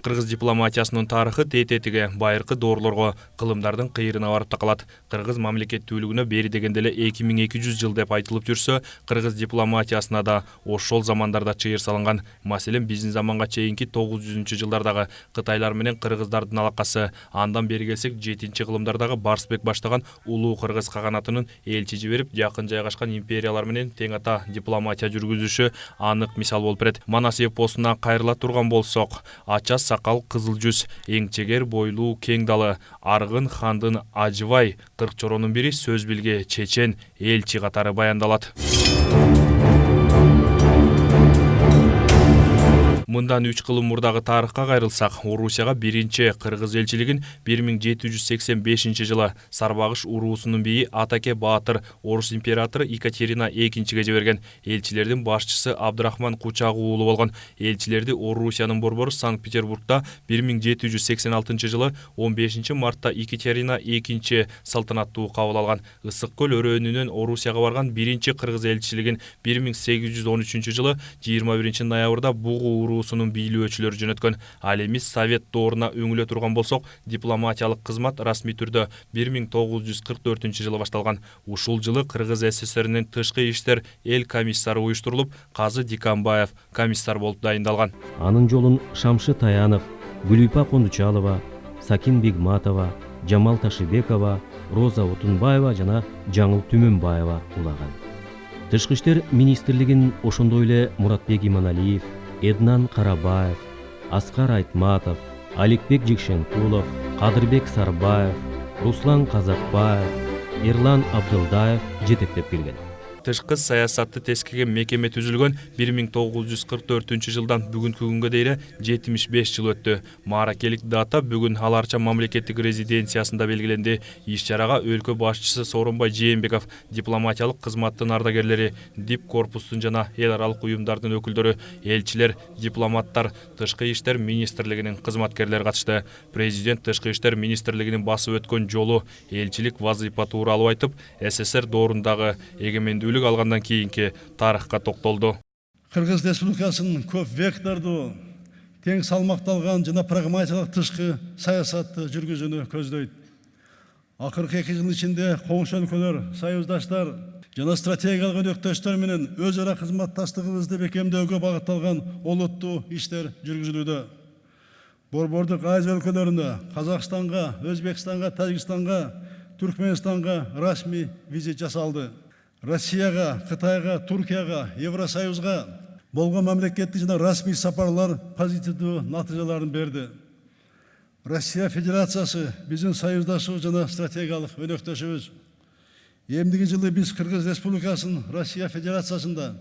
Кыргыз дипломатиясынын тарыхы тететиге байыркы доорлорго, кылымдардын кыйырына барып такалат. Кыргыз мамлекеттүүлүгүнө бери дегенде эле 2200 жыл деп айтылып жүрсө, кыргыз дипломатиясына да ошол замандарда чыйыр салынган. Маселен, биздин заманга чейинки 900-жылдардагы кытайлар менен кыргыздардын алакасы, андан бери келсек 7-кылымдардагы Барсбек баштаган улуу кыргыз каганатынын элчи жиберип, жакын жайгашкан империялар менен тең ата дипломатия жүргүзүшү анык мисал болуп берет. Манас эпосуна кайрыла турган болсок, ача сакал кызыл жүз, эң чегер бойлуу кең далы, аргын хандын ажыбай 40 чоронун бири сөз билге чечен элчи катары баяндалат. Мындан 3 кылым мурдагы тарыхка кайрылсак, Орусияга биринчи кыргыз элчилигин 1785 жылы Сарбагыш уруусунун бийи Атаке Баатыр Орус императору Екатерина экинчиге жиберген. Элчилердин башчысы Абдрахман Кучагу уулу болгон. Элчилерди Орусиянын борбору Санкт-Петербургда 1786 жылы 15 мартта Екатерина экинчи салтанаттуу кабыл алган. Ысык көл өрөөнүнөн Орусияга барган биринчи кыргыз элчилигин 1813 жылы 21 ноябрда Бугу уруусунун бийлөөчүлөрү жөнөткөн. Ал эми Совет дооруна өңүлө турган болсок, дипломатиялык кызмат расмий түрдө 1944 жылы башталган. Ушул жылы Кыргыз СССРинин тышкы иштер эл комиссары уюштурулуп, Казы Дикамбаев комиссар болуп дайындалган. Анын жолун Шамшы Таянов, Гүлүпа Кондучалова, Сакин Бегматова, Жамал Ташыбекова, Роза Отунбаева жана Жаңыл Түмөнбаева улаган. Тышкы иштер министрлигин ошондой эле Муратбек Иманалиев, Эднан Карабаев, Аскар Айтматов, Аликбек Жекшенкулов, Кадырбек Сарбаев, Руслан Казакбаев, Эрлан Абдылдаев жетектеп келген. Тышкы саясатты тескеген мекеме түзүлгөн 1944 жылдан бүгүнкү күнгө дейре 75 жыл өттү. Мааракелик дата бүгүн ал арча мамлекеттик резиденциясында белгиленди. Иш-чарага өлкө башчысы Сооронбай Жээнбеков, дипломатиялык кызматтын ардагерлери, дип корпустун жана эл аралык уюмдардын өкүлдөрү, элчилер, дипломаттар, тышкы иштер министрлигинин кызматкерлери катышты. Президент тышкы иштер министрлигинин басып өткөн жолу, элчилик вазыйфа тууралуу айтып, СССР доорундагы эгемендүүлүк алгандан кийинки тарыхка токтолду. Кыргыз Республикасынын көп вектордуу, тең салмакталган жана прагматикалык тышкы саясатты жүргүзүүнү көздөйт. Акыркы 2 жыл ичинде коңшу өлкөлөр, союздаштар жана стратегиялык өнөктөштөр менен өз ара кызматташтыгыбызды бекемдөөгө багытталган олуттуу иштер жүргүзүлүүдө. Борбордук Азия өлкөлөрүнө, Казакстанга, Өзбекстанга, Тажикстанга, Түркменистанга расмий визит жасалды. Россияга, Кытайга, Туркияга, Евросоюзга болгон мамлекеттик жана расмий сапарлар позитивдүү натыйжаларын берди. Россия Федерациясы биздин союздашыбыз жана стратегиялык өнөктөшүбүз. Эмдиги жылы биз Кыргыз Республикасынын Россия Федерациясында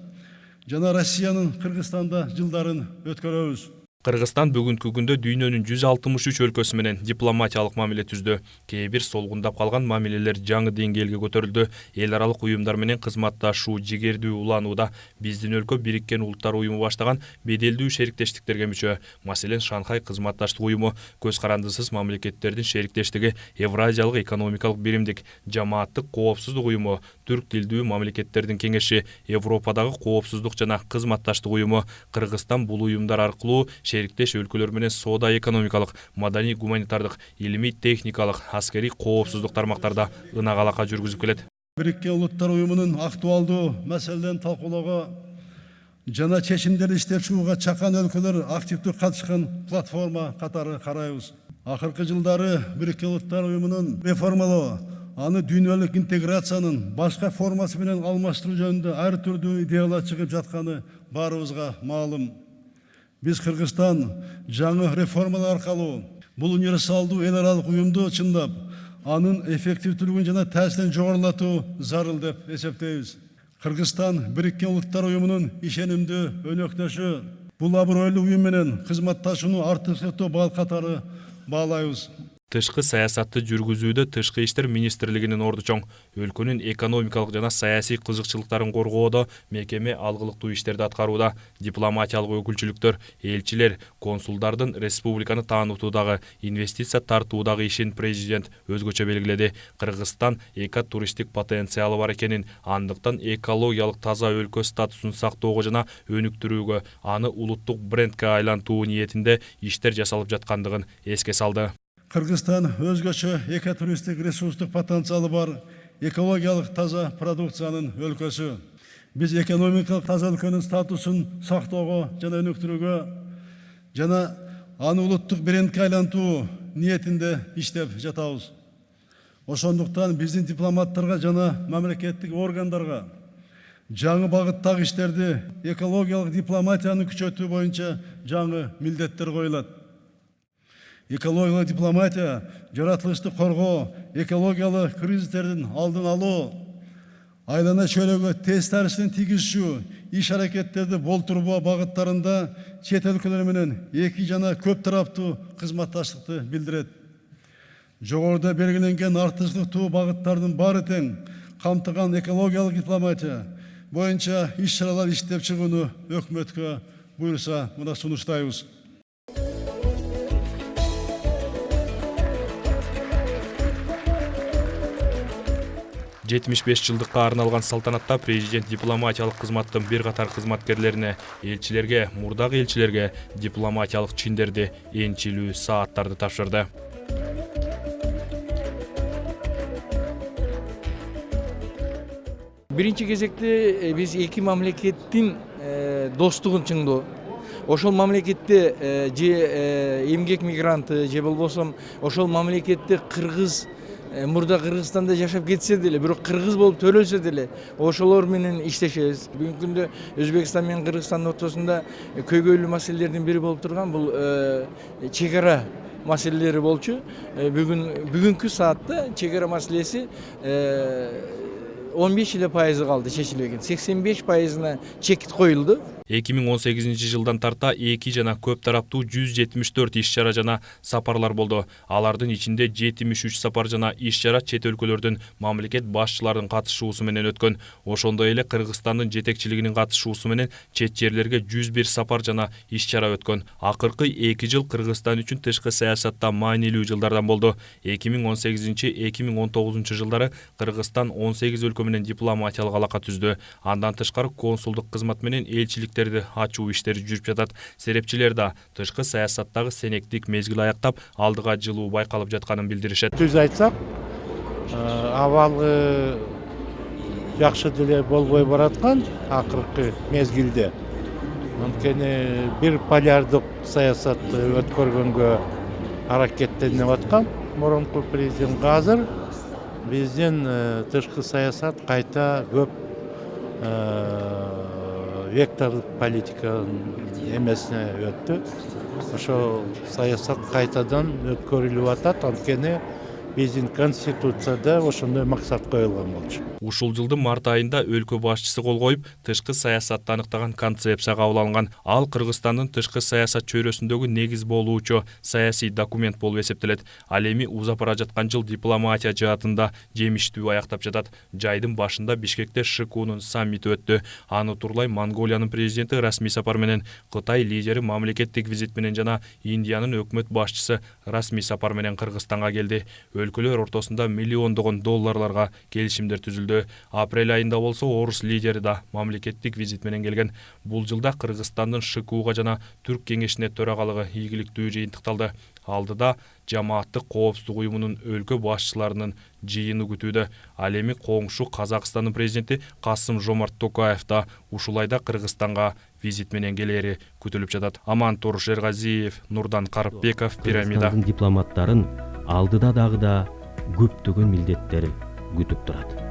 жана Россиянын Кыргызстанда жылдарын өткөрөбүз. Кыргызстан бүгүнкү күндө дүйнөнүн 163 өлкөсү менен дипломатиялык мамиле түздү. Кээ бир солгундап калган мамилелер жаңы деңгээлге көтөрүлдү. Эл аралык уюмдар менен кызматташуу жигердүү уланууда. Биздин өлкө Бириккен Улуттар уюму баштаган беделдүү шериктештиктерге мүчө. Маселен, Шанхай кызматташтык уюму, көз карандысыз мамлекеттердин шериктештиги, Евразиялык экономикалык биримдик, Жамааттык коопсуздук уюму, Түрк тилдүү мамлекеттердин кеңеши, Европадагы коопсуздук жана кызматташтык уюму. Кыргызстан бул уюмдар аркылуу шериктеш өлкөлөр менен соода экономикалык, маданий гуманитардык, илимий техникалык, аскери коопсуздук тармактарда ынак алака жүргүзүп келет. Бириккен Улуттар уюмунун актуалдуу маселелерин талкуулоого жана чечимдерди иштеп чыгууга чакан өлкөлөр активдүү катышкан платформа катары карайбыз. Акыркы жылдары Бириккен Улуттар уюмунун реформалоо, аны дүйнөлүк интеграциянын башка формасы менен алмаштыруу жөнүндө ар түрдүү идеялар чыгып жатканы баарыбызга маалым. Биз Кыргызстан жаңы реформалар аркылуу бул универсалдуу эл аралык уюмду чындап, анын эффективдүүлүгүн жана таасирин жогорулатуу зарыл деп эсептейбиз. Кыргызстан Бириккен Улуттар уюмунун ишенимдүү өнөктөшү, бул абройлуу уюм менен кызматташууну артыкчылыктуу багыт катары баалайбыз. Тышкы саясатты жүргүзүүдө Тышкы иштер министрлигинин орду чоң. Өлкөнүн экономикалык жана саясий кызыкчылыктарын коргоодо мекеме алгылыктуу иштерди аткарууда. Дипломатиялык өкүлчүлүктөр, элчилер, консулдардын республиканы таанытуудагы, инвестиция тартуудагы ишин президент өзгөчө белгиледи. Кыргызстан туристик потенциалы бар экенин, андыктан экологиялык таза өлкө статусун сактоого жана өнүктүрүүгө, аны улуттук брендке айлантуу ниетинде иштер жасалып жаткандыгын эске салды. Кыргызстан өзгөчө экотуристтик ресурстук потенциалы бар экологиялык таза продукциянын өлкөсү. Биз экономикалык таза өлкөнүн статусун сактоого жана өнүктүрүүгө жана аны улуттук брендке айлантуу ниетинде иштеп жатабыз. Ошондуктан биздин дипломаттарга жана мамлекеттик органдарга жаңы багыттагы иштерди экологиялык дипломатияны күчөтүү боюнча жаңы милдеттер коюлат. Экологиялык дипломатия, жаратылышты коргоо, экологиялык кризистердин алдын алуу, айлана чөйрөгө тез таасирин тийгизүү, иш аракеттерди болтурбоо багыттарында чет өлкөлөр менен эки жана көп тараптуу кызматташтыкты билдирет. Жогоруда белгиленген артыкчылыктуу багыттардын баары тең камтыган экологиялык дипломатия боюнча иш-чаралар иштеп чыгууну өкмөткө буйруса мына сунуштайбыз. 75 жылдыкка арналган салтанатта президент дипломатиялык кызматтын бир катар кызматкерлерине, элчилерге, мурдагы элчилерге дипломатиялык чиндерди, энчилүү сааттарды тапшырды. Биринчи кезекте биз эки мамлекеттин достугун чыңдоо. Ошол мамлекетте же эмгек мигранты же болбосо ошол мамлекетте кыргыз мурда Кыргызстанда жашап кетсе деле, бирок кыргыз болуп төрөлсө деле, ошолор менен иштешебиз. Бүгүнкү күндө Өзбекстан менен Кыргызстандын ортосунда көйгөйлүү маселелердин бири болуп турган бул чек ара маселелери болчу. Бүгүнкү саатта чек ара маселеси 15% калды чечилбеген. 85%-на чекит коюлду. 2018 жылдан тарта 2 жана көп тараптуу 174 иш-чара жана сапарлар болду. Алардын ичинде 73 сапар жана иш-чара чет өлкөлөрдүн мамлекет башчыларынын катышуусу менен өткөн. Ошондой эле Кыргызстандын жетекчилигинин катышуусу менен чет жерлерге 101 сапар жана иш-чара өткөн. Акыркы 2 жыл Кыргызстан үчүн тышкы саясатта маанилүү жылдардан болду. 2018-2019 жылдары Кыргызстан 18 өлкө менен дипломатиялык алака түздү. Андан тышкары консулдук кызмат менен элчиликтерди ачуу иштери жүрүп жатат. Серепчилер да тышкы саясаттагы сенектик мезгил аяктап, алдыга жылуу байкалып жатканын билдиришет. Түз айтсак, абалы жакшы деле болбой бараткан акыркы мезгилде. Анткени бир полярдык саясатты өткөргөнгө аракеттенип аткан мурунку президент. Азыр биздин тышкы саясат кайта көп вектордук политиканын эмесине өттү. Ошо саясат кайтадан өткөрүлүп атат, анткени биздин конституцияда ошондой максат коюлган болчу. Ушул жылдын март айында өлкө башчысы кол коюп, тышкы саясатты аныктаган концепция кабыл алынган. Ал Кыргызстандын тышкы саясат чөйрөсүндөгү негиз болуучу саясий документ болуп эсептелет. Ал эми узап бара жаткан жыл дипломатия жаатында жемиштүү аяктап жатат. Жайдын башында Бишкекте ШКУнун саммити өттү. Аны турлай Монголиянын президенти расмий сапар менен, Кытай лидери мамлекеттик визит менен жана Индиянын өкмөт башчысы расмий сапар менен Кыргызстанга келди. Өлкөлөр ортосунда миллиондогон долларларга келишимдер түзүлдү. Апрель айында болсо орус лидери да мамлекеттик визит менен келген. Бул жылда Кыргызстандын ШКУга жана Түрк кеңешине төрагалыгы ийгиликтүү жыйынтыкталды. Алдыда жамааттык коопсуздук уюмунун өлкө башчыларынын жыйыны күтүүдө. Ал эми коңшу Казакстандын президенти Касым-Жомарт Токаев да ушул айда Кыргызстанга визит менен келери күтүлүп жатат. Амантур Шергазиев, Нурдан Карыпбеков, Пирамида. Кыргызстандын дипломаттарын алдыда дагы да көптөгөн милдеттер күтүп турат.